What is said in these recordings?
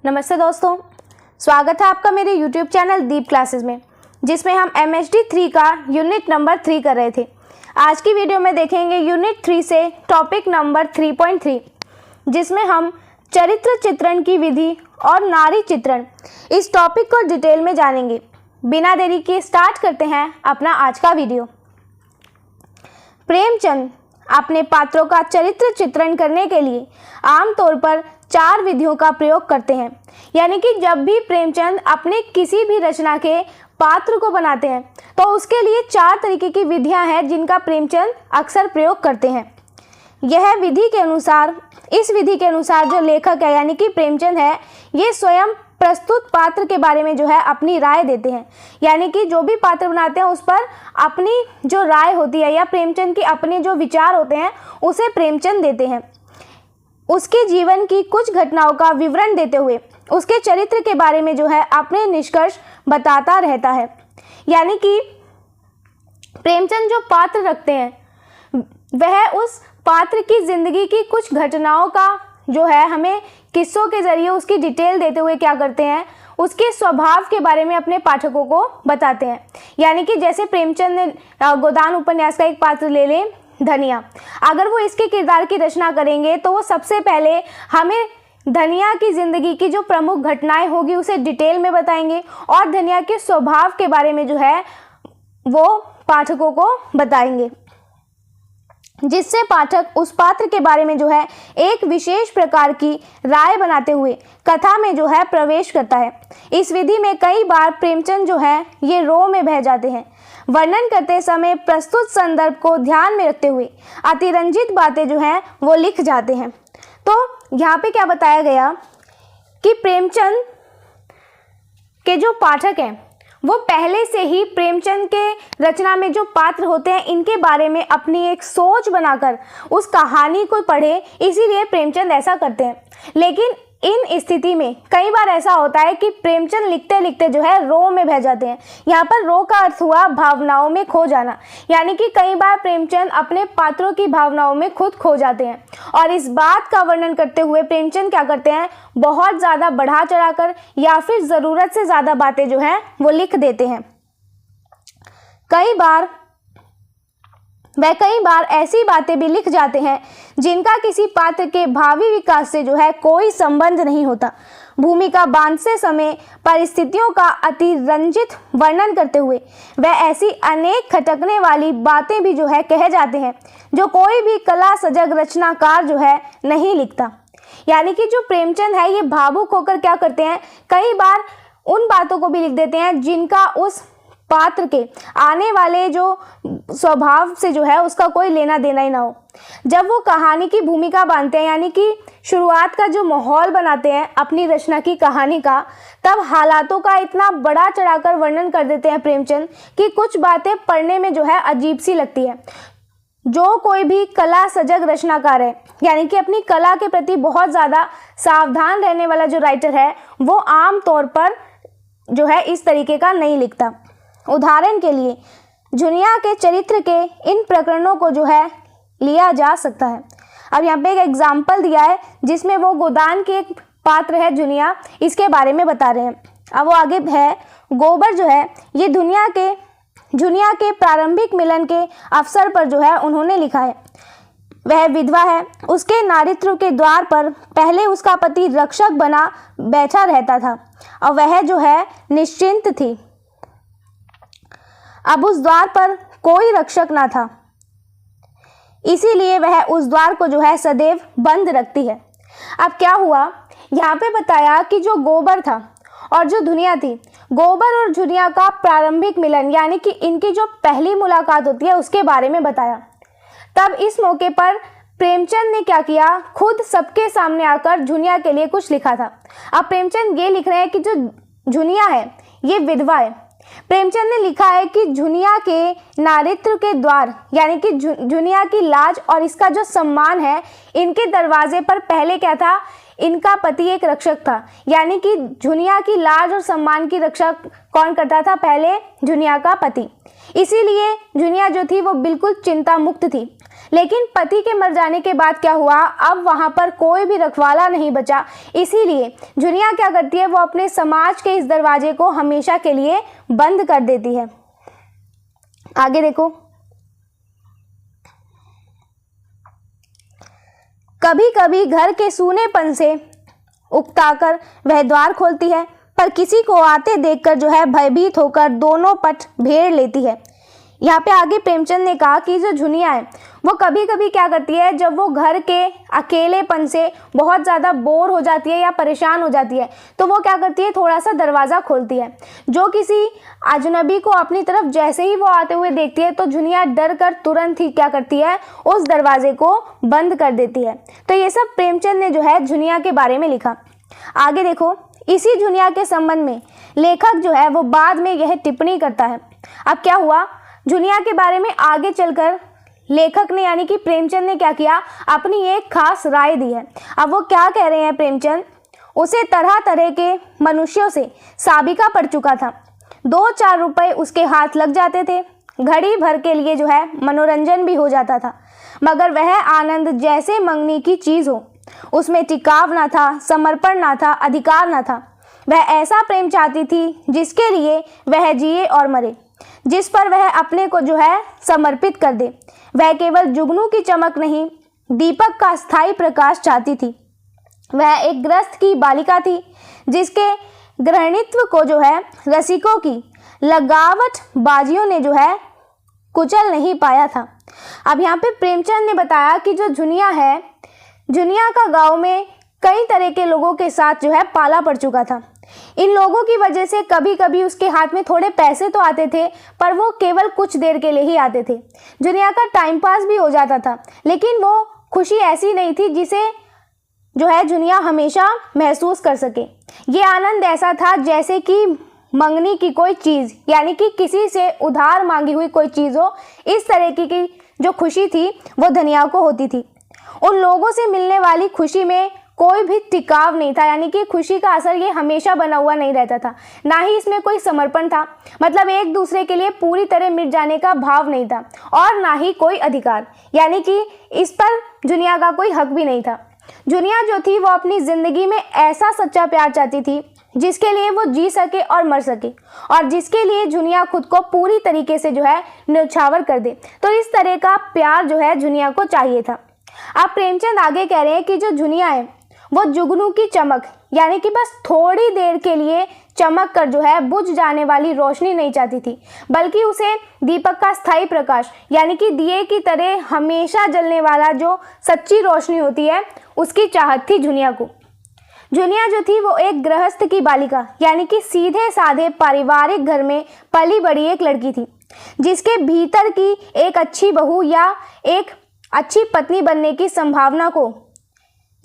नमस्ते दोस्तों, स्वागत है आपका मेरे YouTube चैनल दीप क्लासेस में, जिसमें हम MHD 3 का यूनिट नंबर 3 कर रहे थे। आज की वीडियो में देखेंगे यूनिट 3 से टॉपिक नंबर 3.3, जिसमें हम चरित्र चित्रण की विधि और नारी चित्रण इस टॉपिक को डिटेल में जानेंगे। बिना देरी के स्टार्ट करते हैं अपना आज का वीडियो। प्रेमचंद अपने पात्रों का चरित्र चित्रण करने के लिए आमतौर पर 4 विधियों का प्रयोग करते हैं। यानी कि जब भी प्रेमचंद अपने किसी भी रचना के पात्र को बनाते हैं तो उसके लिए 4 तरीके की विधियां हैं जिनका प्रेमचंद अक्सर प्रयोग करते हैं। इस विधि के अनुसार जो लेखक है यानी कि प्रेमचंद है, ये स्वयं प्रस्तुत पात्र के बारे में जो है अपनी राय देते हैं। यानी कि जो भी पात्र बनाते हैं उस पर अपनी जो राय होती है या प्रेमचंद की अपने जो विचार होते हैं उसे प्रेमचंद देते हैं। उसके जीवन की कुछ घटनाओं का विवरण देते हुए उसके चरित्र के बारे में जो है अपने निष्कर्ष बताता रहता है। यानी कि प्रेमचंद जो पात्र रखते हैं वह उस पात्र की जिंदगी की कुछ घटनाओं का जो है हमें किस्सों के जरिए उसकी डिटेल देते हुए क्या करते हैं, उसके स्वभाव के बारे में अपने पाठकों को बताते हैं। यानी कि जैसे प्रेमचंद ने गोदान उपन्यास का एक पात्र ले लें, धनिया, अगर वो इसके किरदार की रचना करेंगे तो वो सबसे पहले हमें धनिया की जिंदगी की जो प्रमुख घटनाएं होगी उसे डिटेल में बताएंगे और धनिया के स्वभाव के बारे में जो है वो पाठकों को बताएंगे, जिससे पाठक उस पात्र के बारे में जो है एक विशेष प्रकार की राय बनाते हुए कथा में जो है प्रवेश करता है। इस विधि में कई बार प्रेमचंद जो है ये रो में बह जाते हैं। वर्णन करते समय प्रस्तुत संदर्भ को ध्यान में रखते हुए अतिरंजित बातें जो हैं वो लिख जाते हैं। तो यहाँ पे क्या बताया गया कि प्रेमचंद के जो पाठक हैं वो पहले से ही प्रेमचंद के रचना में जो पात्र होते हैं इनके बारे में अपनी एक सोच बनाकर उस कहानी को पढ़े, इसीलिए प्रेमचंद ऐसा करते हैं। लेकिन इन स्थिति में कई बार ऐसा होता है कि प्रेमचंद लिखते लिखते जो है रो में बह जाते हैं। यहाँ पर रो का अर्थ हुआ भावनाओं में खो जाना। यानी कि कई बार प्रेमचंद अपने पात्रों की भावनाओं में खुद खो जाते हैं और इस बात का वर्णन करते हुए प्रेमचंद क्या करते हैं, बहुत ज़्यादा बढ़ा चढ़ाकर या फिर ज़रूरत से ज़्यादा बातें जो हैं वो लिख देते हैं। कई बार ऐसी बातें भी लिख जाते हैं जिनका किसी पात्र के भावी विकास से जो है कोई संबंध नहीं होता। भूमिका बांधते समय परिस्थितियों का अतिरंजित वर्णन करते हुए वह ऐसी अनेक खटकने वाली बातें भी जो है कह जाते हैं जो कोई भी कला सजग रचनाकार जो है नहीं लिखता। यानी कि जो प्रेमचंद है ये भावुक होकर क्या करते हैं, कई बार उन बातों को भी लिख देते हैं जिनका उस पात्र के आने वाले जो स्वभाव से जो है उसका कोई लेना देना ही ना हो। जब वो कहानी की भूमिका बांधते हैं यानी कि शुरुआत का जो माहौल बनाते हैं अपनी रचना की कहानी का, तब हालातों का इतना बड़ा चढ़ाकर वर्णन कर देते हैं प्रेमचंद कि कुछ बातें पढ़ने में जो है अजीब सी लगती है। जो कोई भी कला सजग रचनाकार है यानी कि अपनी कला के प्रति बहुत ज़्यादा सावधान रहने वाला जो राइटर है वो आम तौर पर जो है इस तरीके का नहीं लिखता। उदाहरण के लिए जुनिया के चरित्र के इन प्रकरणों को जो है लिया जा सकता है। अब यहाँ पे एक एग्जाम्पल दिया है जिसमें वो गोदान के एक पात्र है जुनिया, इसके बारे में बता रहे हैं। अब वो आगे है, गोबर जो है ये जुनिया के प्रारंभिक मिलन के अवसर पर जो है उन्होंने लिखा है। वह विधवा है, उसके नारित्व के द्वार पर पहले उसका पति रक्षक बना बैठा रहता था और वह जो है निश्चिंत थी। अब उस द्वार पर कोई रक्षक ना था, इसीलिए वह उस द्वार को जो है सदैव बंद रखती है। अब क्या हुआ, यहाँ पे बताया कि जो गोबर था और जो दुनिया थी, गोबर और जुनिया का प्रारंभिक मिलन यानी कि इनकी जो पहली मुलाकात होती है उसके बारे में बताया। तब इस मौके पर प्रेमचंद ने क्या किया, खुद सबके सामने आकर जुनिया के लिए कुछ लिखा था। अब प्रेमचंद ये लिख रहे हैं कि जो जुनिया है ये विधवा है। प्रेमचंद ने लिखा है कि जुनिया के नारित्व के द्वार यानी कि जुनिया की लाज और इसका जो सम्मान है, इनके दरवाजे पर पहले क्या था, इनका पति एक रक्षक था। यानी कि जुनिया की लाज और सम्मान की रक्षा कौन करता था, पहले जुनिया का पति। इसीलिए जुनिया जो थी वो बिल्कुल चिंता मुक्त थी। लेकिन पति के मर जाने के बाद क्या हुआ, अब वहां पर कोई भी रखवाला नहीं बचा। इसीलिए जुनिया क्या करती है, वो अपने समाज के इस दरवाजे को हमेशा के लिए बंद कर देती है। आगे देखो, कभी कभी घर के सूनेपन से उकताकर वह द्वार खोलती है, पर किसी को आते देखकर जो है भयभीत होकर दोनों पट भेड़ लेती है। यहाँ पे आगे प्रेमचंद ने कहा कि जो जुनिया है वो कभी कभी क्या करती है, जब वो घर के अकेलेपन से बहुत ज़्यादा बोर हो जाती है या परेशान हो जाती है, तो वो क्या करती है, थोड़ा सा दरवाज़ा खोलती है। जो किसी अजनबी को अपनी तरफ जैसे ही वो आते हुए देखती है, तो जुनिया डर कर तुरंत ही क्या करती है, उस दरवाजे को बंद कर देती है। तो ये सब प्रेमचंद ने जो है जुनिया के बारे में लिखा। आगे देखो, इसी जुनिया के संबंध में लेखक जो है वो बाद में यह टिप्पणी करता है। अब क्या हुआ, जुनिया के बारे में आगे चलकर लेखक ने यानी कि प्रेमचंद ने क्या किया, अपनी एक खास राय दी है। अब वो क्या कह रहे हैं प्रेमचंद, उसे तरह तरह के मनुष्यों से साबिका पड़ चुका था। 2-4 रुपए उसके हाथ लग जाते थे, घड़ी भर के लिए जो है मनोरंजन भी हो जाता था, मगर वह आनंद जैसे मंगनी की चीज़ हो, उसमें टिकाव ना था, समर्पण ना था, अधिकार ना था। वह ऐसा प्रेम चाहती थी जिसके लिए वह जिए और मरे, जिस पर वह अपने को जो है समर्पित कर दे। वह केवल जुगनू की चमक नहीं, दीपक का स्थायी प्रकाश चाहती थी। वह एक ग्रस्त की बालिका थी जिसके गृहिणीत्व को जो है रसिकों की लगावट बाजियों ने जो है कुचल नहीं पाया था। अब यहाँ पे प्रेमचंद ने बताया कि जो जुनिया है, जुनिया का गांव में कई तरह के लोगों के साथ जो है पाला पड़ चुका था। इन लोगों की वजह से कभी कभी उसके हाथ में थोड़े पैसे तो आते थे, पर वो केवल कुछ देर के लिए ही आते थे। जुनिया का टाइम पास भी हो जाता था, लेकिन वो खुशी ऐसी नहीं थी जिसे जो है जुनिया हमेशा महसूस कर सके। ये आनंद ऐसा था जैसे कि मंगनी की कोई चीज़, यानी कि किसी से उधार मांगी हुई कोई चीज़ हो। इस तरह की जो खुशी थी वो धनिया को होती थी। उन लोगों से मिलने वाली खुशी में कोई भी टिकाव नहीं था, यानी कि खुशी का असर ये हमेशा बना हुआ नहीं रहता था। ना ही इसमें कोई समर्पण था, मतलब एक दूसरे के लिए पूरी तरह मिट जाने का भाव नहीं था, और ना ही कोई अधिकार, यानी कि इस पर जुनिया का कोई हक भी नहीं था। जुनिया जो थी वो अपनी ज़िंदगी में ऐसा सच्चा प्यार चाहती थी जिसके लिए वो जी सके और मर सके, और जिसके लिए जुनिया खुद को पूरी तरीके से जो है न्यौछावर कर दे। तो इस तरह का प्यार जो है जुनिया को चाहिए था। अब प्रेमचंद आगे कह रहे हैं कि जो जुनिया है वो जुगनू की चमक, यानी कि बस थोड़ी देर के लिए चमक कर जो है बुझ जाने वाली रोशनी नहीं चाहती थी, बल्कि उसे दीपक का स्थायी प्रकाश, यानी कि दिए की तरह हमेशा जलने वाला जो सच्ची रोशनी होती है, उसकी चाहत थी जुनिया को। जुनिया जो थी वो एक गृहस्थ की बालिका, यानी कि सीधे साधे पारिवारिक घर में पली बड़ी एक लड़की थी, जिसके भीतर की एक अच्छी बहू या एक अच्छी पत्नी बनने की संभावना को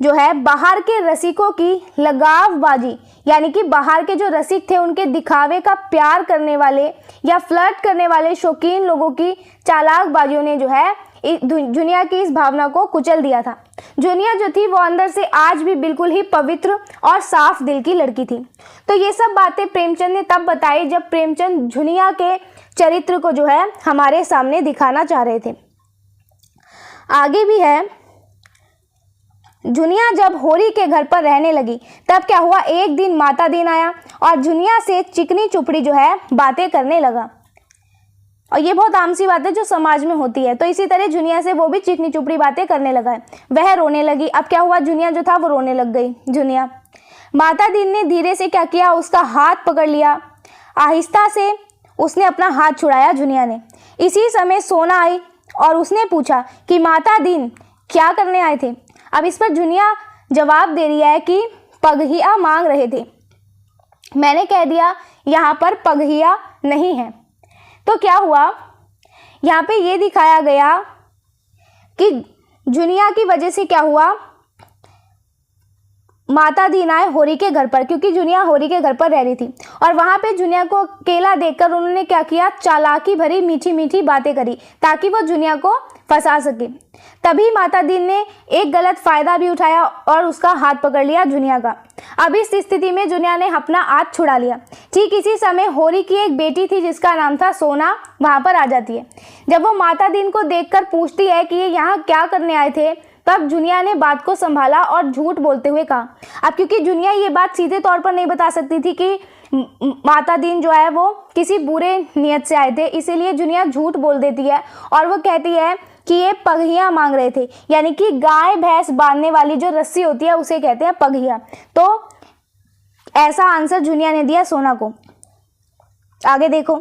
जो है बाहर के रसिकों की लगावबाजी, यानी कि बाहर के जो रसिक थे उनके दिखावे का प्यार करने वाले या फ्लर्ट करने वाले शौकीन लोगों की चालाकबाजियों ने जो है जुनिया की इस भावना को कुचल दिया था। जुनिया जो थी वो अंदर से आज भी बिल्कुल ही पवित्र और साफ दिल की लड़की थी। तो ये सब बातें प्रेमचंद ने तब बताई जब प्रेमचंद जुनिया के चरित्र को जो है हमारे सामने दिखाना चाह रहे थे। आगे भी है, जुनिया जब होरी के घर पर रहने लगी तब क्या हुआ, एक दिन माता दिन आया और जुनिया से चिकनी चुपड़ी जो है बातें करने लगा। और ये बहुत आम सी बात है जो समाज में होती है। तो इसी तरह जुनिया से वो भी चिकनी चुपड़ी बातें करने लगा है। वह रोने लगी। अब क्या हुआ, जुनिया जो था वो रोने लग गई। जुनिया, माता दिन ने धीरे से क्या किया, उसका हाथ पकड़ लिया। आहिस्ता से उसने अपना हाथ छुड़ाया जुनिया ने। इसी समय सोना आई और उसने पूछा कि माता दिन क्या करने आए थे। अब इस पर जुनिया जवाब दे रही है कि पगहिया मांग रहे थे। मैंने कह दिया यहाँ पर पगहिया नहीं है। तो क्या हुआ, यहाँ पे ये दिखाया गया कि जुनिया की वजह से क्या हुआ, माता दीन आए होरी के घर पर, क्योंकि जुनिया होरी के घर पर रह रही थी और वहाँ पे जुनिया को अकेला देखकर उन्होंने क्या किया, चालाकी भरी मीठी मीठी बातें करी ताकि वो जुनिया को फंसा सके। तभी माता दीन ने एक गलत फायदा भी उठाया और उसका हाथ पकड़ लिया जुनिया का। अब इस स्थिति में जुनिया ने अपना हाथ छुड़ा लिया। ठीक इसी समय होरी की एक बेटी थी जिसका नाम था सोना, वहाँ पर आ जाती है। जब वो माता दीन को देखकर पूछती है कि ये यहाँ क्या करने आए थे, तब जुनिया ने बात को संभाला और झूठ बोलते हुए कहा। अब क्योंकि जुनिया ये बात सीधे तौर पर नहीं बता सकती थी कि माता दीन जो है वो किसी बुरे नियत से आए थे, इसीलिए जुनिया झूठ बोल देती है और वो कहती है कि ये पगहिया मांग रहे थे, यानी कि गाय भैंस बांधने वाली जो रस्सी होती है उसे कहते हैं पगहिया। तो ऐसा आंसर जुनिया ने दिया सोना को। आगे देखो,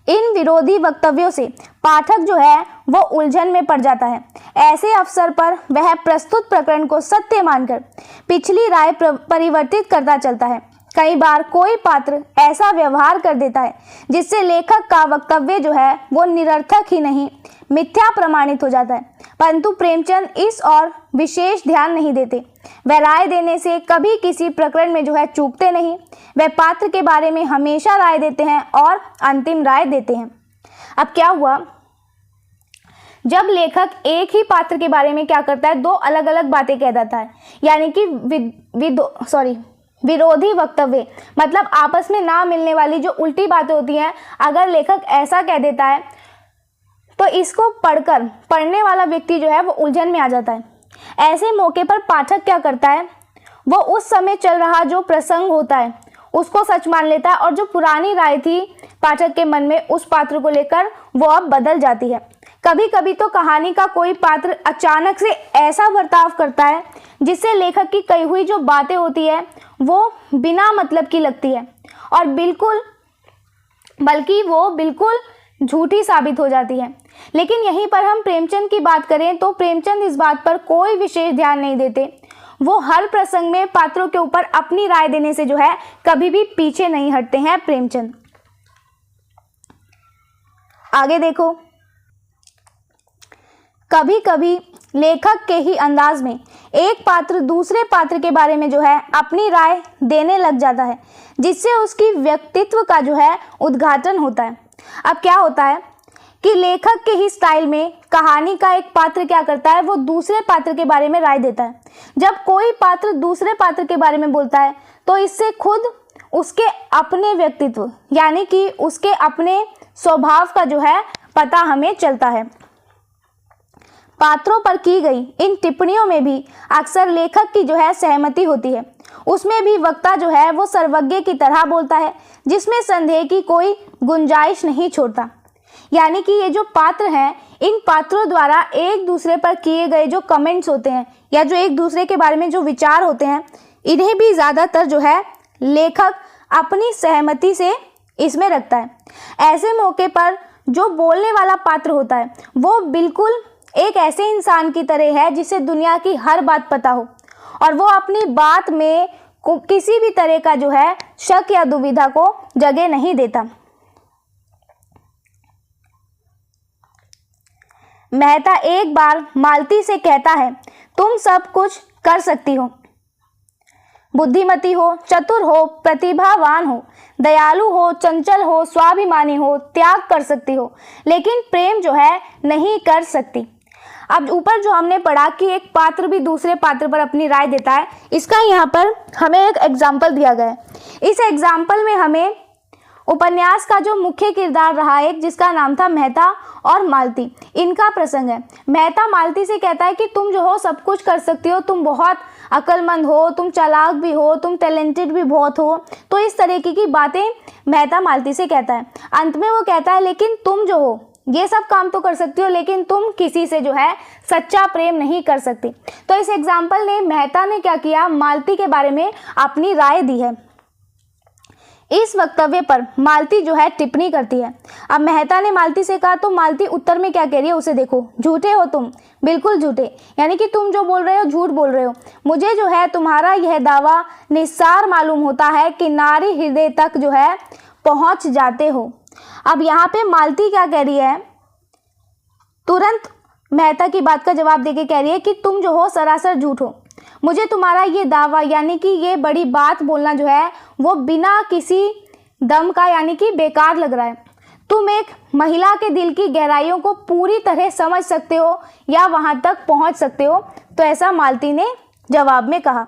इन विरोधी वक्तव्यों से पाठक जो है वो उलझन में पड़ जाता है। ऐसे अवसर पर वह प्रस्तुत प्रकरण को सत्य मानकर पिछली राय परिवर्तित करता चलता है। कई बार कोई पात्र ऐसा व्यवहार कर देता है जिससे लेखक का वक्तव्य जो है वो निरर्थक ही नहीं मिथ्या प्रमाणित हो जाता है, परंतु प्रेमचंद इस और विशेष ध्यान नहीं देते। वह राय देने से कभी किसी प्रकरण में जो है चूकते नहीं। वह पात्र के बारे में हमेशा राय देते हैं और अंतिम राय देते हैं। अब क्या हुआ, जब लेखक एक ही पात्र के बारे में क्या करता है, दो अलग अलग बातें कह देता है, यानी कि विरोधी वक्तव्य, मतलब आपस में ना मिलने वाली जो उल्टी बातें होती हैं, अगर लेखक ऐसा कह देता है तो इसको पढ़कर पढ़ने वाला व्यक्ति जो है वो उलझन में आ जाता है। ऐसे मौके पर पाठक क्या करता है, वो उस समय चल रहा जो प्रसंग होता है उसको सच मान लेता है और जो पुरानी राय थी पाठक के मन में उस पात्र को लेकर वो अब बदल जाती है। कभी कभी तो कहानी का कोई पात्र अचानक से ऐसा बर्ताव करता है जिससे लेखक की कही हुई जो बातें होती है वो बिना मतलब की लगती है और बल्कि वो बिल्कुल झूठी साबित हो जाती है। लेकिन यहीं पर हम प्रेमचंद की बात करें तो प्रेमचंद इस बात पर कोई विशेष ध्यान नहीं देते। वो हर प्रसंग में पात्रों के ऊपर अपनी राय देने से जो है कभी भी पीछे नहीं हटते हैं प्रेमचंद। आगे देखो, कभी कभी लेखक के ही अंदाज में एक पात्र दूसरे पात्र के बारे में जो है अपनी राय देने लग जाता है, जिससे उसकी व्यक्तित्व का जो है उद्घाटन होता है। अब क्या होता है कि लेखक के ही स्टाइल में कहानी का एक पात्र क्या करता है, वो दूसरे पात्र के बारे में राय देता है। जब कोई पात्र दूसरे पात्र के बारे में बोलता है तो इससे खुद उसके अपने व्यक्तित्व यानी कि उसके अपने स्वभाव का जो है पता हमें चलता है। पात्रों पर की गई इन टिप्पणियों में भी अक्सर लेखक की जो है सहमति होती है। उसमें भी वक्ता जो है वो सर्वज्ञ की तरह बोलता है, जिसमें संदेह की कोई गुंजाइश नहीं छोड़ता। यानी कि ये जो पात्र हैं, इन पात्रों द्वारा एक दूसरे पर किए गए जो कमेंट्स होते हैं या जो एक दूसरे के बारे में जो विचार होते हैं, इन्हें भी ज़्यादातर जो है लेखक अपनी सहमति से इसमें रखता है। ऐसे मौके पर जो बोलने वाला पात्र होता है वो बिल्कुल एक ऐसे इंसान की तरह है जिसे दुनिया की हर बात पता हो और वो अपनी बात में किसी भी तरह का जो है शक या दुविधा को जगह नहीं देता। मेहता एक बार मालती से कहता है, तुम सब कुछ कर सकती हो, बुद्धिमती हो, चतुर हो, प्रतिभावान हो, दयालु हो, चंचल हो, स्वाभिमानी हो, त्याग कर सकती हो, लेकिन प्रेम जो है नहीं कर सकती। अब ऊपर जो हमने पढ़ा कि एक पात्र भी दूसरे पात्र पर अपनी राय देता है, इसका यहाँ पर हमें एक एग्जाम्पल दिया गया है। इस एग्जाम्पल में हमें उपन्यास का जो मुख्य किरदार रहा एक जिसका नाम था मेहता और मालती, इनका प्रसंग है। मेहता मालती से कहता है कि तुम जो हो सब कुछ कर सकती हो, तुम बहुत अक्लमंद हो, तुम चालाक भी हो, तुम टैलेंटेड भी बहुत हो। तो इस तरीके की बातें मेहता मालती से कहता है। अंत में वो कहता है लेकिन तुम जो हो ये सब काम तो कर सकती हो, लेकिन तुम किसी से जो है सच्चा प्रेम नहीं कर सकती। तो इस एग्जाम्पल ने मेहता ने क्या किया, मालती के बारे में अपनी राय दी है। इस वक्तव्य पर मालती जो है टिप्पणी करती है। अब मेहता ने मालती से कहा तो मालती उत्तर में क्या कह रही है उसे देखो। झूठे हो तुम, बिल्कुल झूठे, यानी कि तुम जो बोल रहे हो झूठ बोल रहे हो। मुझे जो है तुम्हारा यह दावा निस्सार मालूम होता है कि नारी हृदय तक जो है पहुंच जाते हो। अब यहाँ पे मालती क्या कह रही है, तुरंत मेहता की बात का जवाब देके कह रही है कि तुम जो हो सरासर झूठ हो। मुझे तुम्हारा ये दावा यानी कि ये बड़ी बात बोलना जो है वो बिना किसी दम का यानी कि बेकार लग रहा है। तुम एक महिला के दिल की गहराइयों को पूरी तरह समझ सकते हो या वहां तक पहुंच सकते हो। तो ऐसा मालती ने जवाब में कहा।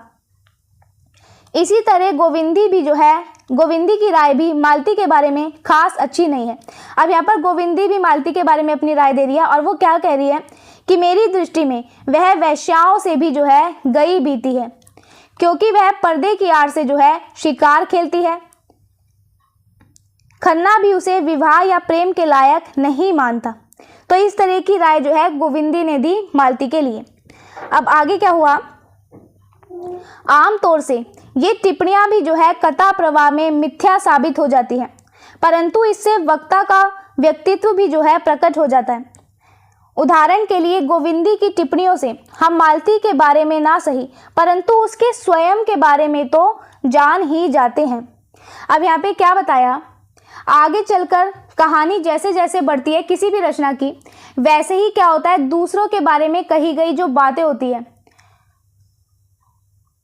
इसी तरह गोविंदी भी जो है गोविंदी की राय भी मालती के बारे में खास अच्छी नहीं है। अब यहाँ पर गोविंदी भी मालती के बारे में अपनी राय दे रही है और वो क्या कह रही है कि मेरी दृष्टि में वह वेश्याओं से भी जो है गई बीती है, क्योंकि वह पर्दे की आड़ से जो है शिकार खेलती है। खन्ना भी उसे विवाह या प्रेम के लायक नहीं मानता। तो इस तरह की राय जो है गोविंदी ने दी मालती के लिए। अब आगे क्या हुआ, आमतौर से ये टिप्पणियां भी जो है कथा प्रवाह में मिथ्या साबित हो जाती है, परंतु इससे वक्ता का व्यक्तित्व भी जो है प्रकट हो जाता है। उदाहरण के लिए गोविंदी की टिप्पणियों से हम मालती के बारे में ना सही परंतु उसके स्वयं के बारे में तो जान ही जाते हैं। अब यहाँ पे क्या बताया, आगे चलकर कहानी जैसे जैसे बढ़ती है किसी भी रचना की, वैसे ही क्या होता है, दूसरों के बारे में कही गई जो बातें होती है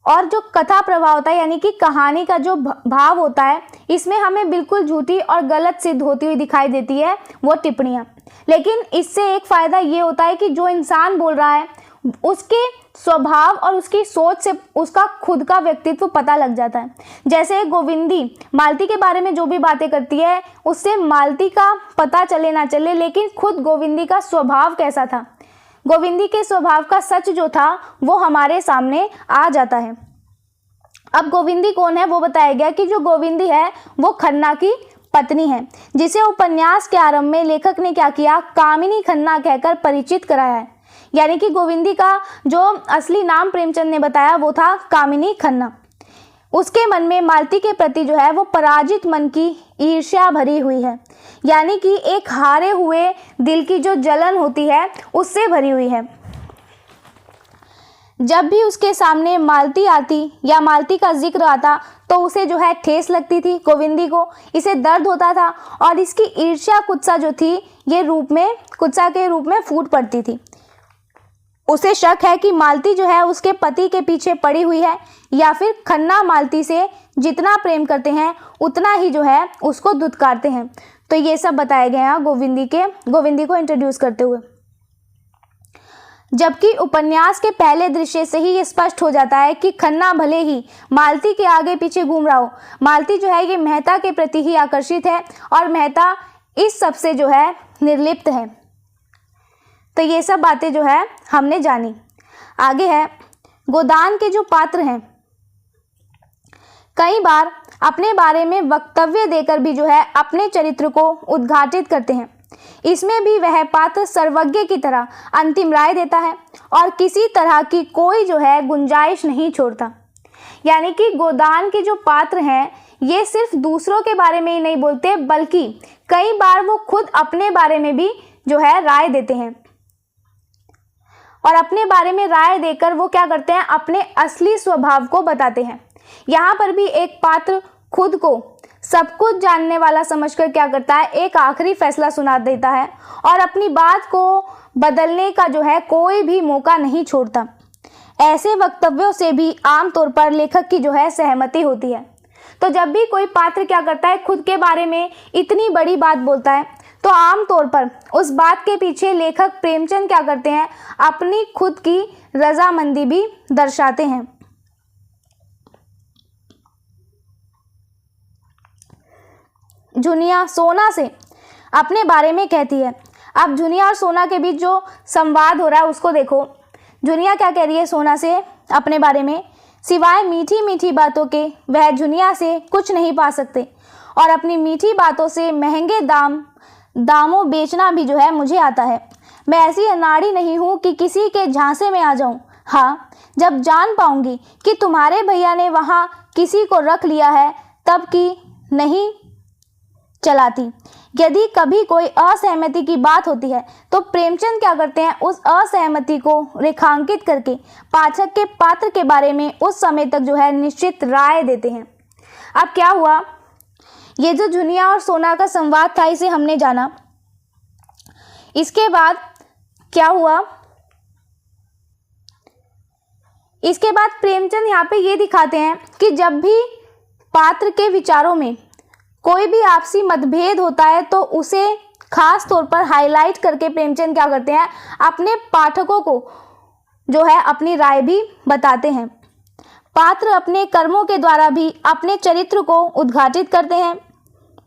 और जो कथा प्रवाह होता है यानी कि कहानी का जो भाव होता है, इसमें हमें बिल्कुल झूठी और गलत सिद्ध होती हुई दिखाई देती है वो टिप्पणियां। लेकिन इससे एक फ़ायदा ये होता है कि जो इंसान बोल रहा है उसके स्वभाव और उसकी सोच से उसका खुद का व्यक्तित्व पता लग जाता है। जैसे गोविंदी मालती के बारे में जो भी बातें करती है उससे मालती का पता चले ना चले, लेकिन खुद गोविंदी का स्वभाव कैसा था, गोविंदी के स्वभाव का सच जो था वो हमारे सामने आ जाता है। अब गोविंदी कौन है वो बताया गया कि जो गोविंदी है वो खन्ना की पत्नी है, जिसे उपन्यास के आरंभ में लेखक ने क्या किया, कामिनी खन्ना कहकर परिचित कराया है। यानी कि गोविंदी का जो असली नाम प्रेमचंद ने बताया वो था कामिनी खन्ना। उसके मन में मालती के प्रति जो है वो पराजित मन की ईर्ष्या भरी हुई है, यानी कि एक हारे हुए दिल की जो जलन होती है उससे भरी हुई है। जब भी उसके सामने मालती आती या मालती का जिक्र आता तो उसे जो है ठेस लगती थी, गोविंदी को इसे दर्द होता था और इसकी ईर्ष्या कुत्सा जो थी ये कुत्सा के रूप में फूट पड़ती थी। उसे शक है कि मालती जो है उसके पति के पीछे पड़ी हुई है या फिर खन्ना मालती से जितना प्रेम करते हैं उतना ही जो है उसको धुतकारते हैं। तो ये सब बताया गया गोविंदी को इंट्रोड्यूस करते हुए। जबकि उपन्यास के पहले दृश्य से ही ये स्पष्ट हो जाता है कि खन्ना भले ही मालती के आगे पीछे घूम रहा हो, मालती जो है ये मेहता के प्रति ही आकर्षित है और मेहता इस सब से जो है निर्लिप्त है। तो ये सब बातें जो है हमने जानी। आगे है, गोदान के जो पात्र हैं कई बार अपने बारे में वक्तव्य देकर भी जो है अपने चरित्र को उद्घाटित करते हैं। इसमें भी वह पात्र सर्वज्ञ की तरह अंतिम राय देता है और किसी तरह की कोई जो है गुंजाइश नहीं छोड़ता। यानी कि गोदान के जो पात्र हैं ये सिर्फ दूसरों के बारे में ही नहीं बोलते, बल्कि कई बार वो खुद अपने बारे में भी जो है राय देते हैं। और अपने बारे में राय देकर वो क्या करते हैं, अपने असली स्वभाव को बताते हैं। यहाँ पर भी एक पात्र खुद को सब कुछ जानने वाला समझकर क्या करता है, एक आखिरी फैसला सुना देता है और अपनी बात को बदलने का जो है कोई भी मौका नहीं छोड़ता। ऐसे वक्तव्यों से भी आमतौर पर लेखक की जो है सहमति होती है। तो जब भी कोई पात्र क्या करता है, खुद के बारे में इतनी बड़ी बात बोलता है, तो आमतौर पर उस बात के पीछे लेखक प्रेमचंद क्या करते हैं, अपनी खुद की रजामंदी भी दर्शाते हैं। जुनिया सोना से अपने बारे में कहती है। अब जुनिया और सोना के बीच जो संवाद हो रहा है उसको देखो। जुनिया क्या कह रही है सोना से अपने बारे में, सिवाय मीठी मीठी बातों के वह जुनिया से कुछ नहीं पा सकते और अपनी मीठी बातों से महंगे दामों बेचना भी जो है मुझे आता है। मैं ऐसी अनाड़ी नहीं हूँ कि किसी के झांसे में आ जाऊँ। हाँ, जब जान पाऊंगी कि तुम्हारे भैया ने वहाँ किसी को रख लिया है तब की नहीं चलाती। यदि कभी कोई असहमति की बात होती है तो प्रेमचंद क्या करते हैं, उस असहमति को रेखांकित करके पाठक के पात्र के बारे में उस समय तक जो है निश्चित राय देते हैं। अब क्या हुआ, ये जो जुनिया और सोना का संवाद था इसे हमने जाना। इसके बाद क्या हुआ, इसके बाद प्रेमचंद यहाँ पे ये दिखाते हैं कि जब भी पात्र के विचारों में कोई भी आपसी मतभेद होता है तो उसे खास तौर पर हाईलाइट करके प्रेमचंद क्या करते हैं, अपने पाठकों को जो है अपनी राय भी बताते हैं। पात्र अपने कर्मों के द्वारा भी अपने चरित्र को उद्घाटित करते हैं,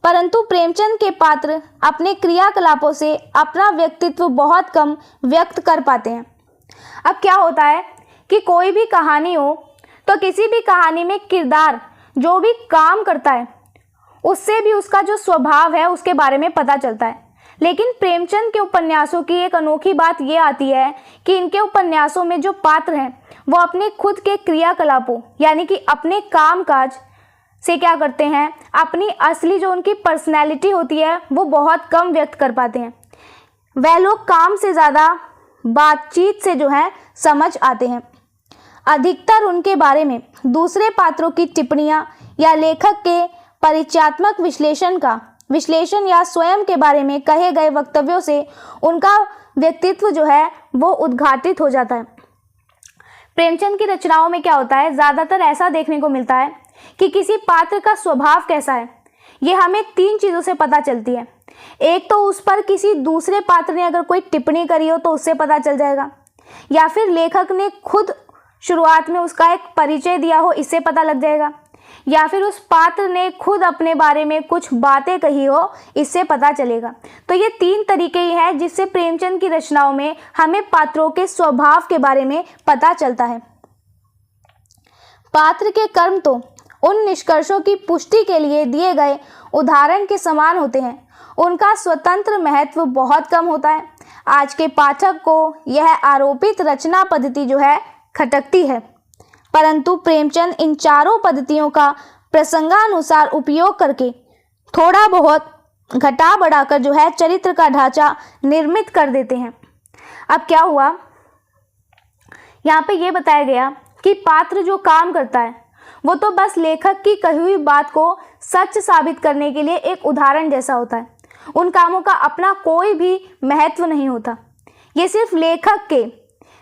परंतु प्रेमचंद के पात्र अपने क्रियाकलापों से अपना व्यक्तित्व बहुत कम व्यक्त कर पाते हैं। अब क्या होता है कि कोई भी कहानी हो तो किसी भी कहानी में किरदार जो भी काम करता है उससे भी उसका जो स्वभाव है उसके बारे में पता चलता है। लेकिन प्रेमचंद के उपन्यासों की एक अनोखी बात ये आती है कि इनके उपन्यासों में जो पात्र हैं वो अपने खुद के क्रियाकलापों यानी कि अपने कामकाज से क्या करते हैं, अपनी असली जो उनकी पर्सनैलिटी होती है वो बहुत कम व्यक्त कर पाते हैं। वह लोग काम से ज़्यादा बातचीत से जो है समझ आते हैं। अधिकतर उनके बारे में दूसरे पात्रों की टिप्पणियाँ या लेखक के परिचयात्मक विश्लेषण या स्वयं के बारे में कहे गए वक्तव्यों से उनका व्यक्तित्व जो है वो उद्घाटित हो जाता है। प्रेमचंद की रचनाओं में क्या होता है, ज़्यादातर ऐसा देखने को मिलता है कि किसी पात्र का स्वभाव कैसा है ये हमें 3 चीज़ों से पता चलती है। एक तो उस पर किसी दूसरे पात्र ने अगर कोई टिप्पणी करी हो तो उससे पता चल जाएगा, या फिर लेखक ने खुद शुरुआत में उसका एक परिचय दिया हो इससे पता लग जाएगा, या फिर उस पात्र ने खुद अपने बारे में कुछ बातें कही हो इससे पता चलेगा। तो ये 3 तरीके ही हैं जिससे प्रेमचंद की रचनाओं में हमें पात्रों के स्वभाव के बारे में पता चलता है। पात्र के कर्म तो उन निष्कर्षों की पुष्टि के लिए दिए गए उदाहरण के समान होते हैं, उनका स्वतंत्र महत्व बहुत कम होता है। आज के पाठक को यह आरोपित रचना पद्धति जो है खटकती है, परंतु प्रेमचंद इन चारों पद्धतियों का प्रसंगानुसार उपयोग करके थोड़ा बहुत घटा बढ़ाकर जो है चरित्र का ढांचा निर्मित कर देते हैं। अब क्या हुआ, यहाँ पे ये बताया गया कि पात्र जो काम करता है वो तो बस लेखक की कही हुई बात को सच साबित करने के लिए एक उदाहरण जैसा होता है। उन कामों का अपना कोई भी महत्व नहीं होता। ये सिर्फ लेखक के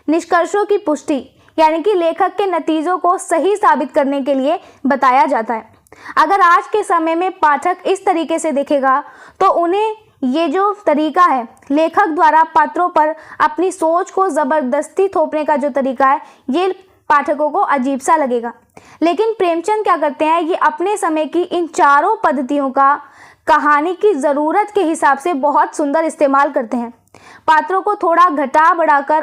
निष्कर्षों की पुष्टि यानी कि लेखक के नतीजों को सही साबित करने के लिए बताया जाता है। अगर आज के समय में पाठक इस तरीके से देखेगा तो उन्हें ये जो तरीका है लेखक द्वारा पात्रों पर अपनी सोच को ज़बरदस्ती थोपने का जो तरीका है ये पाठकों को अजीब सा लगेगा। लेकिन प्रेमचंद क्या करते हैं, ये अपने समय की इन चारों पद्धतियों का कहानी की ज़रूरत के हिसाब से बहुत सुंदर इस्तेमाल करते हैं। पात्रों को थोड़ा घटा बढ़ाकर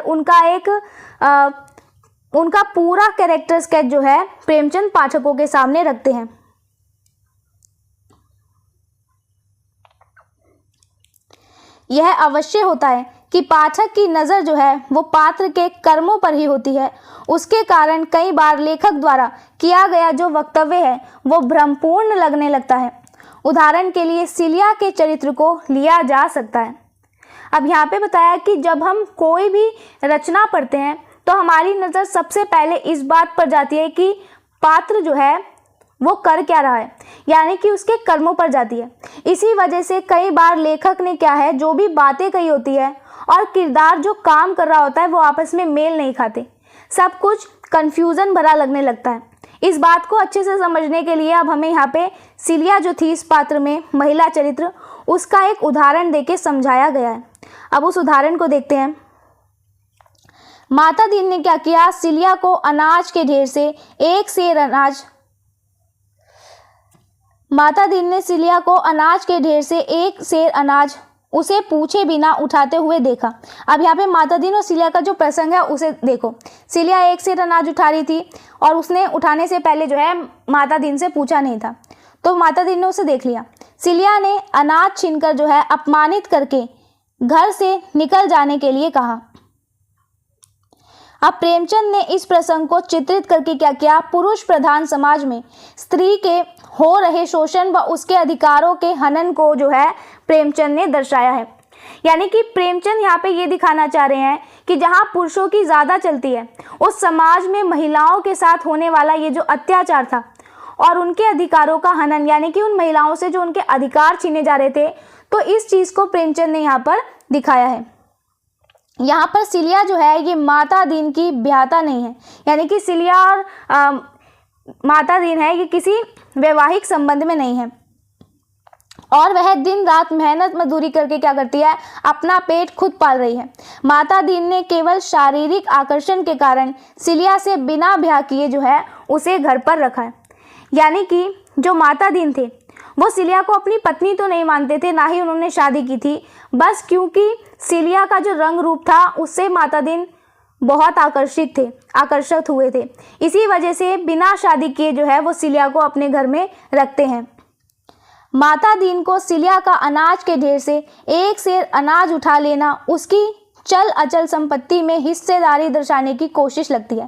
उनका पूरा कैरेक्टर स्केच जो है प्रेमचंद पाठकों के सामने रखते हैं। यह अवश्य होता है कि पाठक की नज़र जो है वो पात्र के कर्मों पर ही होती है। उसके कारण कई बार लेखक द्वारा किया गया जो वक्तव्य है वो भ्रमपूर्ण लगने लगता है। उदाहरण के लिए सिलिया के चरित्र को लिया जा सकता है। अब यहाँ पे बताया कि जब हम कोई भी रचना पढ़ते हैं तो हमारी नज़र सबसे पहले इस बात पर जाती है कि पात्र जो है वो कर क्या रहा है, यानी कि उसके कर्मों पर जाती है। इसी वजह से कई बार लेखक ने क्या है जो भी बातें कही होती है और किरदार जो काम कर रहा होता है वो आपस में मेल नहीं खाते, सब कुछ कन्फ्यूज़न भरा लगने लगता है। इस बात को अच्छे से समझने के लिए अब हमें यहाँ पे सिलिया जो थी इस पात्र में महिला चरित्र, उसका एक उदाहरण देके समझाया गया है। अब उस उदाहरण को देखते हैं। माता दीन ने क्या किया, सिलिया को अनाज के ढेर से एक सेर अनाज माता दीन ने सिलिया को अनाज के ढेर से एक सेर अनाज उसे पूछे बिना उठाते हुए देखा। अब यहाँ पे माता दीन और सिलिया का जो प्रसंग है उसे देखो। सिलिया एक सेर अनाज उठा रही थी और उसने उठाने से पहले जो है माता दीन से पूछा नहीं था, तो माता दीन ने उसे देख लिया। सिलिया ने अनाज छीनकर जो है अपमानित करके घर से निकल जाने के लिए कहा। अब प्रेमचंद ने इस प्रसंग को चित्रित करके क्या किया, पुरुष प्रधान समाज में स्त्री के हो रहे शोषण व उसके अधिकारों के हनन को जो है प्रेमचंद ने दर्शाया है। यानी कि प्रेमचंद यहाँ पे ये दिखाना चाह रहे हैं कि जहाँ पुरुषों की ज़्यादा चलती है उस समाज में महिलाओं के साथ होने वाला ये जो अत्याचार था और उनके अधिकारों का हनन, यानी कि उन महिलाओं से जो उनके अधिकार छीने जा रहे थे, तो इस चीज़ को प्रेमचंद ने यहाँ पर दिखाया है। यहाँ पर सिलिया जो है ये माता दीन की ब्याहता नहीं है, यानी कि सिलिया और माता दीन है ये किसी वैवाहिक संबंध में नहीं है और वह दिन रात मेहनत मजदूरी करके क्या करती है, अपना पेट खुद पाल रही है। माता दीन ने केवल शारीरिक आकर्षण के कारण सिलिया से बिना ब्याह किए जो है उसे घर पर रखा है। यानी कि जो माता दीन थे वो सिलिया को अपनी पत्नी तो नहीं मानते थे, ना ही उन्होंने शादी की थी, बस क्योंकि सिलिया का जो रंग रूप था उससे माता दीन बहुत आकर्षित हुए थे। इसी वजह से बिना शादी किए जो है वो सिलिया को अपने घर में रखते हैं। माता दीन को सिलिया का अनाज के ढेर से एक सेर अनाज उठा लेना उसकी चल अचल संपत्ति में हिस्सेदारी दर्शाने की कोशिश लगती है।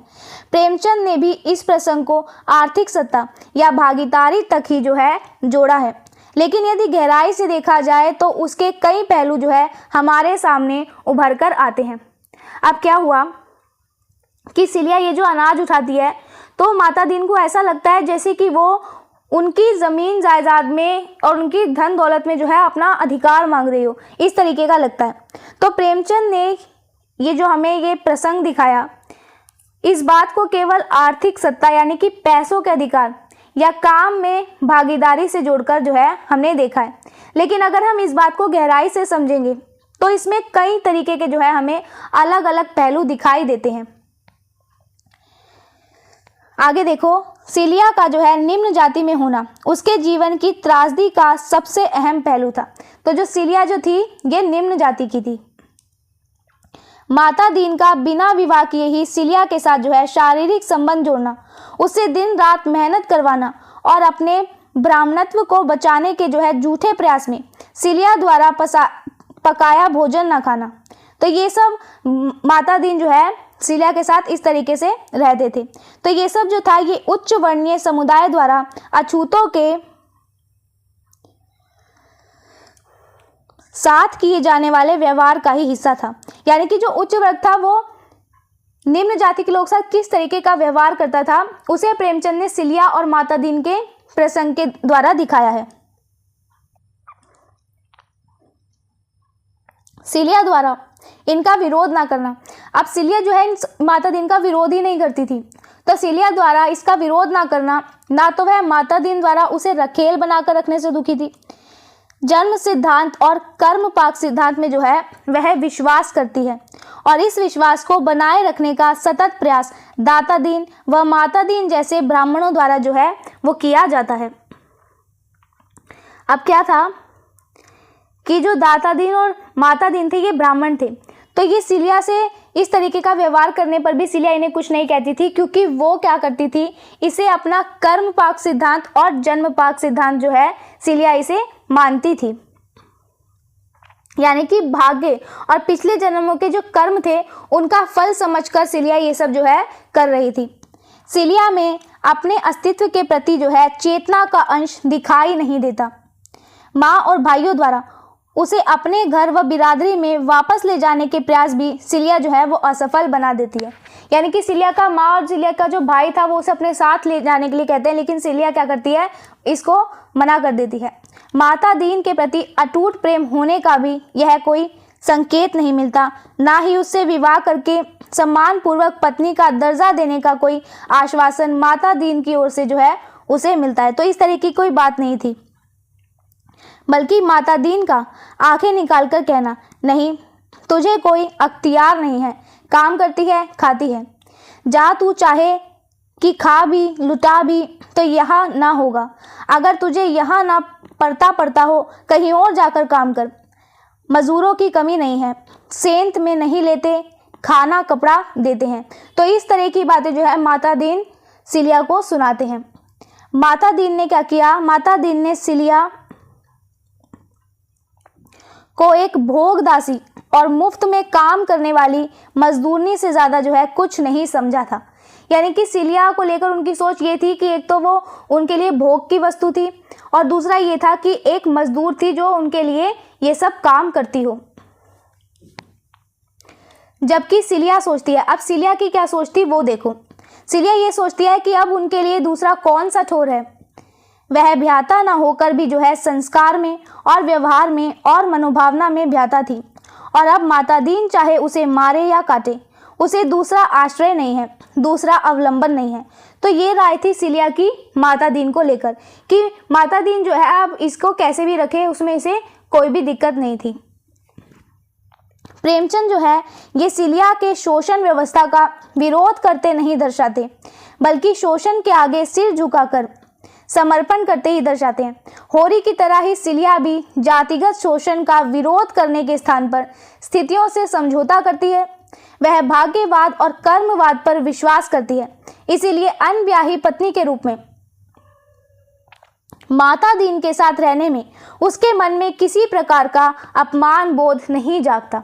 प्रेमचंद ने भी इस प्रसंग को आर्थिक सत्ता या भागीदारी तक ही जो है जोड़ा है, लेकिन यदि गहराई से देखा जाए तो उसके कई पहलू जो है हमारे सामने उभर कर आते हैं। अब क्या हुआ कि सिलिया ये जो अनाज उठाती है तो माता दीन को ऐसा लगता है जैसे कि वो उनकी ज़मीन जायदाद में और उनकी धन दौलत में जो है अपना अधिकार मांग रही हो, इस तरीके का लगता है। तो प्रेमचंद ने ये जो हमें ये प्रसंग दिखाया, इस बात को केवल आर्थिक सत्ता यानी कि पैसों के अधिकार या काम में भागीदारी से जोड़कर जो है हमने देखा है। लेकिन अगर हम इस बात को गहराई से समझेंगे तो इसमें कई तरीके के जो है हमें अलग अलग पहलू दिखाई देते हैं। आगे देखो, सिलिया का जो है निम्न जाति में होना उसके जीवन की त्रासदी का सबसे अहम पहलू था। तो जो सिलिया जो थी ये निम्न जाति की थी। माता दीन का बिना विवाह किए ही सिलिया के साथ जो है शारीरिक संबंध जोड़ना, उससे दिन रात मेहनत करवाना और अपने ब्राह्मणत्व को बचाने के जो है झूठे प्रयास में सिलिया द्वारा पकाया भोजन न खाना, तो ये सब माता दीन जो है सिलिया के साथ इस तरीके से रहते थे। तो ये सब जो था ये उच्च वर्णीय समुदाय द्वारा अछूतों के साथ किए जाने वाले व्यवहार का ही हिस्सा था। यानी कि जो उच्च वर्ग था वो निम्न जाति के लोग साथ किस तरीके का व्यवहार करता था उसे प्रेमचंद ने सिलिया और माता दीन के प्रसंग के द्वारा दिखाया है। सिलिया द्वारा इनका विरोध ना करना, अब सिलिया जो है माता दीन का विरोध ही नहीं करती थी, तो सिलिया द्वारा इसका विरोध ना करना, ना तो वह माता दीन द्वारा उसे रखेल बनाकर रखने से दुखी थी। जन्म सिद्धांत और कर्म पाक सिद्धांत में जो है वह विश्वास करती है और इस विश्वास को बनाए रखने का सतत प्रयास दाता दीन व माता दीन जैसे ब्राह्मणों द्वारा जो है वो किया जाता है। अब क्या था कि जो दाता दीन और माता दीन थे ये ब्राह्मण थे, तो ये सिलिया से इस तरीके का व्यवहार करने पर भी सिलिया इन्हें कुछ नहीं कहती थी, क्योंकि वो क्या करती थी, इसे अपना कर्म पाक सिद्धांत और जन्म पाक सिद्धांत जो है सिलिया इसे मानती थी। यानी कि भाग्य और पिछले जन्मों के जो कर्म थे उनका फल समझकर सिलिया ये सब जो है कर रही थी। सिलिया में अपने अस्तित्व के प्रति जो है चेतना का अंश दिखाई नहीं देता। माँ और भाइयों द्वारा उसे अपने घर व बिरादरी में वापस ले जाने के प्रयास भी सिलिया जो है वो असफल बना देती है। यानी कि सिलिया का माँ और सिलिया का जो भाई था वो उसे अपने साथ ले जाने के लिए कहते हैं, लेकिन सिलिया क्या करती है, इसको मना कर देती है। माता दीन के प्रति अटूट प्रेम होने का भी यह कोई संकेत नहीं मिलता, ना ही उससे विवाह करके सम्मान पूर्वक पत्नी का दर्जा देने का कोई आश्वासन माता दीन की ओर से जो है उसे मिलता है। तो इस तरह की कोई बात नहीं थी, बल्कि माता दीन का आंखें निकालकर कहना, नहीं तुझे कोई अख्तियार नहीं है, काम करती है खाती है, जा तू चाहे कि खा भी लुटा भी तो यहाँ ना होगा, अगर तुझे यहाँ ना पड़ता हो कहीं और जाकर काम कर, मजदूरों की कमी नहीं है, सेंत में नहीं लेते, खाना कपड़ा देते हैं। तो इस तरह की बातें जो है माता दीन सिलिया को सुनाते हैं। माता दीन ने क्या किया, माता दीन ने सिलिया को एक भोगदासी और मुफ्त में काम करने वाली मजदूरनी से ज़्यादा जो है कुछ नहीं समझा था। यानी कि सिलिया को लेकर उनकी सोच ये थी कि एक तो वो उनके लिए भोग की वस्तु थी और दूसरा ये था कि एक मजदूर थी जो उनके लिए ये सब काम करती हो। जबकि सिलिया सोचती है, अब सिलिया की क्या सोचती वो देखो। सिलिया ये सोचती है कि अब उनके लिए दूसरा कौन सा छोर है, वह भ्याता ना होकर भी जो है संस्कार में और व्यवहार में और मनोभावना में भ्याता थी, और अब माता दीन चाहे उसे मारे या काटे उसे दूसरा आश्रय नहीं है। दूसरा अवलंबन नहीं है। तो ये राय थी सिलिया की माता दीन को लेकर कि माता दीन जो है अब इसको कैसे भी रखे, उसमें इसे कोई भी दिक्कत नहीं थी। प्रेमचंद जो है ये सिलिया के शोषण व्यवस्था का विरोध करते नहीं दर्शाते, बल्कि शोषण के आगे सिर झुकाकर समर्पण करते ही दर्शाते हैं। होरी की तरह ही सिलिया भी जातिगत शोषण का विरोध करने के स्थान पर स्थितियों से समझौता करती है। वह भाग्यवाद और कर्मवाद पर विश्वास करती है, इसीलिए अनब्याही पत्नी के रूप में माता दीन के साथ रहने में उसके मन में किसी प्रकार का अपमान बोध नहीं जागता।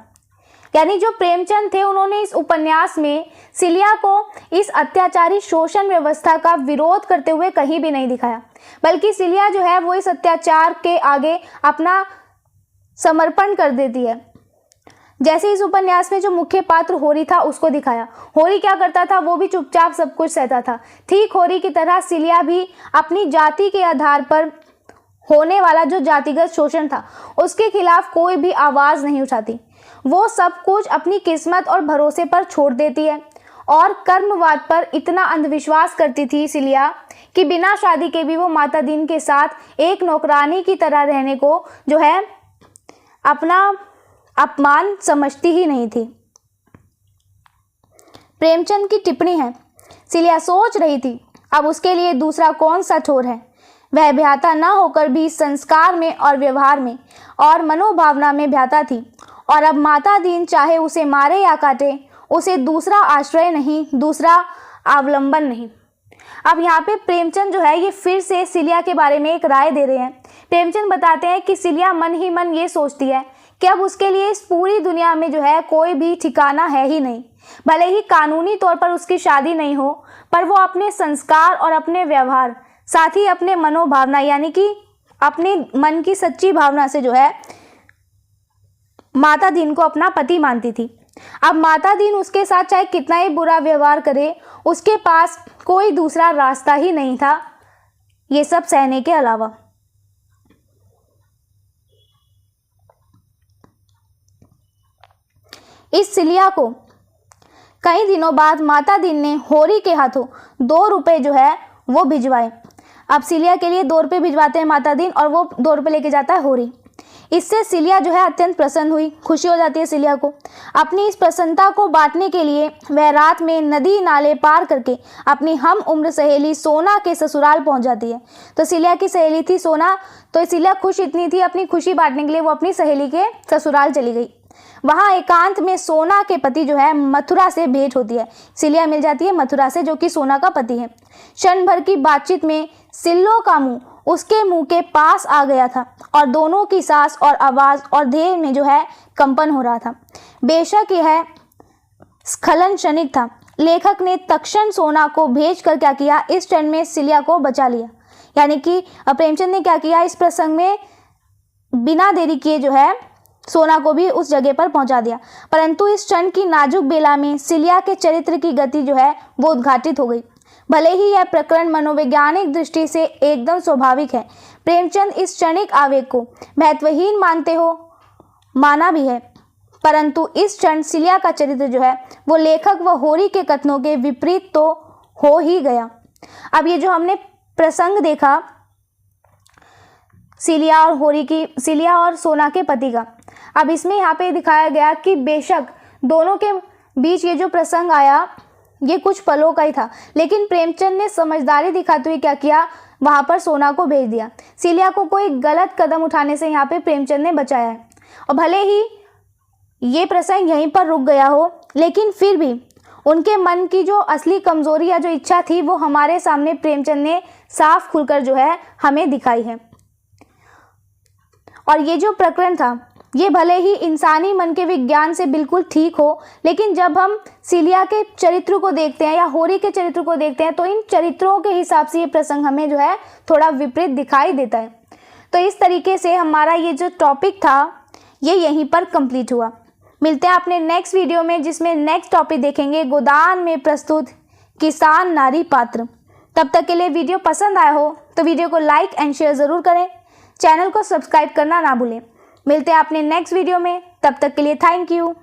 यानी जो प्रेमचंद थे उन्होंने इस उपन्यास में सिलिया को इस अत्याचारी शोषण व्यवस्था का विरोध करते हुए कहीं भी नहीं दिखाया, बल्कि सिलिया जो है वो इस अत्याचार के आगे अपना समर्पण कर देती है। जैसे इस उपन्यास में जो मुख्य पात्र होरी था उसको दिखाया, होरी क्या करता था, वो भी चुपचाप सब कुछ सहता था। ठीक होरी की तरह सिलिया भी अपनी जाति के आधार पर होने वाला जो जातिगत शोषण था उसके खिलाफ कोई भी आवाज नहीं उठाती। वो सब कुछ अपनी किस्मत और भरोसे पर छोड़ देती है और कर्मवाद पर इतना अंधविश्वास करती थी सिलिया कि बिना शादी के भी वो माता दीन के साथ एक नौकरानी की तरह रहने को जो है अपना अपमान समझती ही नहीं थी। प्रेमचंद की टिप्पणी है, सिलिया सोच रही थी अब उसके लिए दूसरा कौन सा छोर है। वह भ्याता न होकर भी संस्कार में और व्यवहार में और मनोभावना में भ्याता थी, और अब माता दीन चाहे उसे मारे या काटे, उसे दूसरा आश्रय नहीं, दूसरा अवलंबन नहीं। अब यहाँ पे प्रेमचंद जो है ये फिर से सिलिया के बारे में एक राय दे रहे हैं। प्रेमचंद बताते हैं कि सिलिया मन ही मन ये सोचती है कि अब उसके लिए इस पूरी दुनिया में जो है कोई भी ठिकाना है ही नहीं। भले ही कानूनी तौर पर उसकी शादी नहीं हो, पर वो अपने संस्कार और अपने व्यवहार, साथ ही अपने मनोभावना यानी कि अपने मन की सच्ची भावना से जो है माता दीन को अपना पति मानती थी। अब माता दीन उसके साथ चाहे कितना ही बुरा व्यवहार करे, उसके पास कोई दूसरा रास्ता ही नहीं था ये सब सहने के अलावा। इस सिलिया को कई दिनों बाद माता दीन ने होरी के हाथों 2 रुपए जो है वो भिजवाए। अब सिलिया के लिए 2 रुपए भिजवाते हैं माता दीन और वो 2 रुपए लेके जाता है होरी। इससे सिलिया जो है अत्यंत प्रसन्न हुई, खुशी हो जाती है सिलिया को। अपनी इस प्रसन्नता को बांटने के लिए वह रात में नदी नाले पार करके अपनी हम उम्र सहेली सोना के ससुराल पहुंच जाती है। तो सिलिया की सहेली थी सोना, तो सिलिया खुश इतनी थी, अपनी खुशी बांटने के लिए वो अपनी सहेली के ससुराल चली गई। वहां एकांत में सोना के पति जो है मथुरा से भेंट होती है। सिलिया मिल जाती है मथुरा से, जो कि सोना का पति है। क्षण भर की बातचीत में सिल्लो का मुंह उसके मुंह के पास आ गया था और दोनों की सांस और आवाज और देह में जो है कंपन हो रहा था। बेशक यह स्खलन क्षणिक था। लेखक ने तत्क्षण सोना को भेजकर क्या किया, इस क्षण में सिलिया को बचा लिया। यानी कि प्रेमचंद ने क्या किया, इस प्रसंग में बिना देरी किए जो है सोना को भी उस जगह पर पहुंचा दिया। परंतु इस क्षण की नाजुक बेला में सिलिया के चरित्र की गति जो है वो उद्घाटित हो गई। भले ही यह प्रकरण मनोवैज्ञानिक दृष्टि से एकदम स्वाभाविक है, प्रेमचंद इस क्षणिक आवेग को महत्वहीन मानते हो, माना भी है, परंतु इस क्षण सिलिया का चरित्र जो है वो लेखक व होरी के कथनों के विपरीत तो हो ही गया। अब ये जो हमने प्रसंग देखा सिलिया और होरी की, सिलिया और सोना के पति का, अब इसमें यहाँ पे दिखाया गया कि बेशक दोनों के बीच ये जो प्रसंग आया ये कुछ पलों का ही था, लेकिन प्रेमचंद ने समझदारी दिखाते हुए क्या किया, वहां पर सोना को भेज दिया। सिलिया को कोई गलत कदम उठाने से यहाँ पे प्रेमचंद ने बचाया है। और भले ही ये प्रसंग यहीं पर रुक गया हो, लेकिन फिर भी उनके मन की जो असली कमजोरी या जो इच्छा थी वो हमारे सामने प्रेमचंद ने साफ खुलकर जो है हमें दिखाई है। और ये जो प्रकरण था ये भले ही इंसानी मन के विज्ञान से बिल्कुल ठीक हो, लेकिन जब हम सिलिया के चरित्र को देखते हैं या होरी के चरित्र को देखते हैं तो इन चरित्रों के हिसाब से ये प्रसंग हमें जो है थोड़ा विपरीत दिखाई देता है। तो इस तरीके से हमारा ये जो टॉपिक था ये यहीं पर कंप्लीट हुआ। मिलते हैं अपने नेक्स्ट वीडियो में, जिसमें नेक्स्ट टॉपिक देखेंगे गोदान में प्रस्तुत किसान नारी पात्र। तब तक के लिए वीडियो पसंद आया हो तो वीडियो को लाइक एंड शेयर ज़रूर करें, चैनल को सब्सक्राइब करना ना भूलें। मिलते हैं अपने नेक्स्ट वीडियो में, तब तक के लिए थैंक यू।